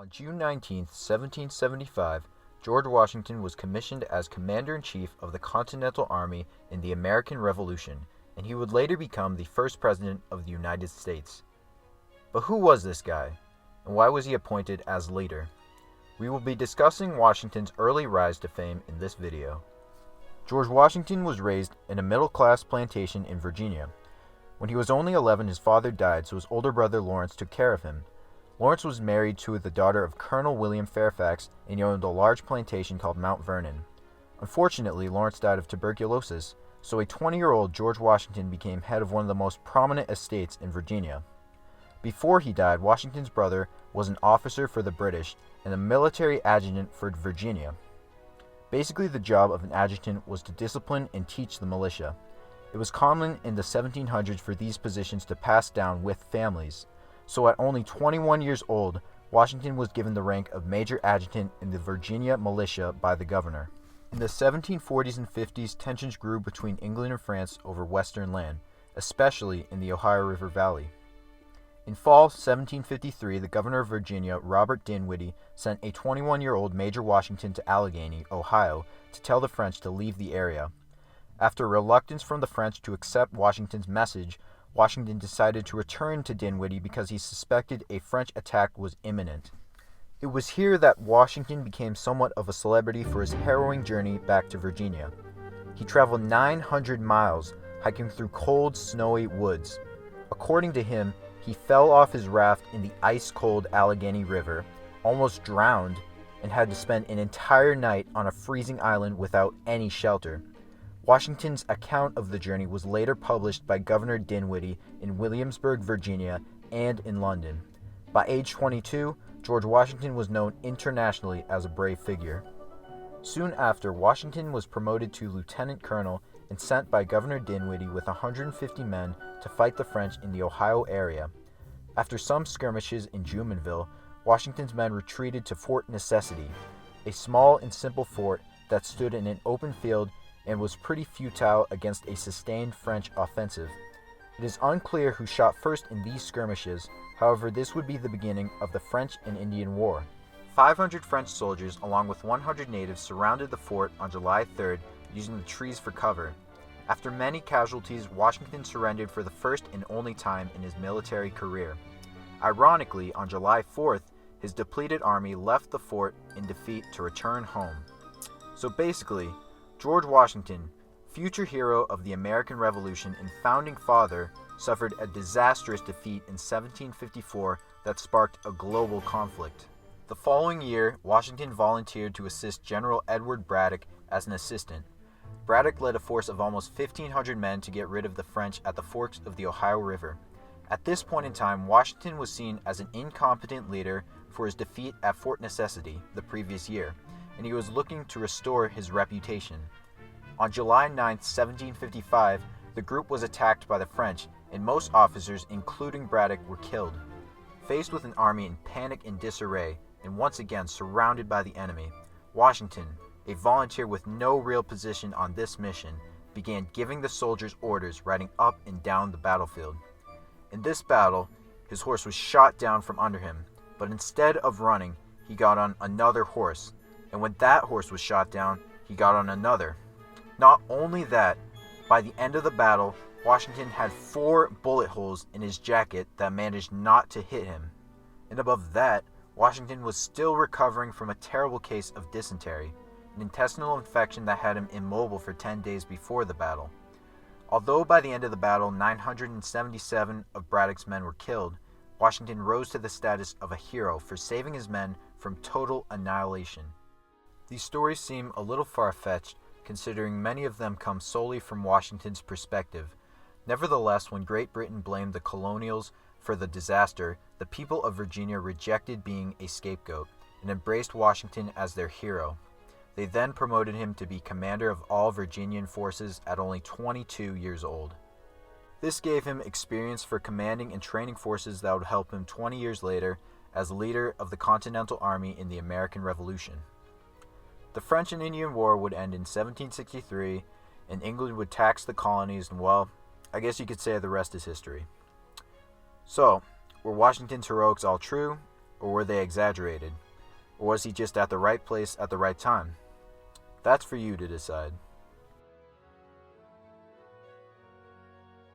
On June 19, 1775, George Washington was commissioned as Commander-in-Chief of the Continental Army in the American Revolution, and he would later become the first President of the United States. But who was this guy, and why was he appointed as leader? We will be discussing Washington's early rise to fame in this video. George Washington was raised in a middle-class plantation in Virginia. When he was only 11, his father died, so his older brother Lawrence took care of him. Lawrence was married to the daughter of Colonel William Fairfax, and he owned a large plantation called Mount Vernon. Unfortunately, Lawrence died of tuberculosis, so a 20-year-old George Washington became head of one of the most prominent estates in Virginia. Before he died, Washington's brother was an officer for the British and a military adjutant for Virginia. Basically, the job of an adjutant was to discipline and teach the militia. It was common in the 1700s for these positions to pass down with families. So at only 21 years old, Washington was given the rank of Major Adjutant in the Virginia militia by the governor. In the 1740s and 50s, tensions grew between England and France over western land, especially in the Ohio River Valley. In fall 1753, the governor of Virginia, Robert Dinwiddie, sent a 21-year-old Major Washington to Allegheny, Ohio, to tell the French to leave the area. After reluctance from the French to accept Washington's message, Washington decided to return to Dinwiddie because he suspected a French attack was imminent. It was here that Washington became somewhat of a celebrity for his harrowing journey back to Virginia. He traveled 900 miles, hiking through cold, snowy woods. According to him, he fell off his raft in the ice-cold Allegheny River, almost drowned, and had to spend an entire night on a freezing island without any shelter. Washington's account of the journey was later published by Governor Dinwiddie in Williamsburg, Virginia, and in London. By age 22, George Washington was known internationally as a brave figure. Soon after, Washington was promoted to lieutenant colonel and sent by Governor Dinwiddie with 150 men to fight the French in the Ohio area. After some skirmishes in Jumonville, Washington's men retreated to Fort Necessity, a small and simple fort that stood in an open field and was pretty futile against a sustained French offensive. It is unclear who shot first in these skirmishes, however this would be the beginning of the French and Indian War. 500 French soldiers along with 100 natives surrounded the fort on July 3rd, using the trees for cover. After many casualties, Washington surrendered for the first and only time in his military career. Ironically, on July 4th, his depleted army left the fort in defeat to return home. So basically, George Washington, future hero of the American Revolution and founding father, suffered a disastrous defeat in 1754 that sparked a global conflict. The following year, Washington volunteered to assist General Edward Braddock as an assistant. Braddock led a force of almost 1,500 men to get rid of the French at the forks of the Ohio River. At this point in time, Washington was seen as an incompetent leader for his defeat at Fort Necessity the previous year, and he was looking to restore his reputation. On July 9, 1755, the group was attacked by the French, and most officers, including Braddock, were killed. Faced with an army in panic and disarray, and once again surrounded by the enemy, Washington, a volunteer with no real position on this mission, began giving the soldiers orders riding up and down the battlefield. In this battle, his horse was shot down from under him, but instead of running, he got on another horse, and when that horse was shot down, he got on another. Not only that, by the end of the battle, Washington had 4 bullet holes in his jacket that managed not to hit him. And above that, Washington was still recovering from a terrible case of dysentery, an intestinal infection that had him immobile for 10 days before the battle. Although by the end of the battle 977 of Braddock's men were killed, Washington rose to the status of a hero for saving his men from total annihilation. These stories seem a little far-fetched, considering many of them come solely from Washington's perspective. Nevertheless, when Great Britain blamed the colonials for the disaster, the people of Virginia rejected being a scapegoat and embraced Washington as their hero. They then promoted him to be commander of all Virginian forces at only 22 years old. This gave him experience for commanding and training forces that would help him 20 years later as leader of the Continental Army in the American Revolution. The French and Indian War would end in 1763, and England would tax the colonies, and well, I guess you could say the rest is history. So, were Washington's heroics all true? or were they exaggerated? Or was he just at the right place at the right time? That's for you to decide.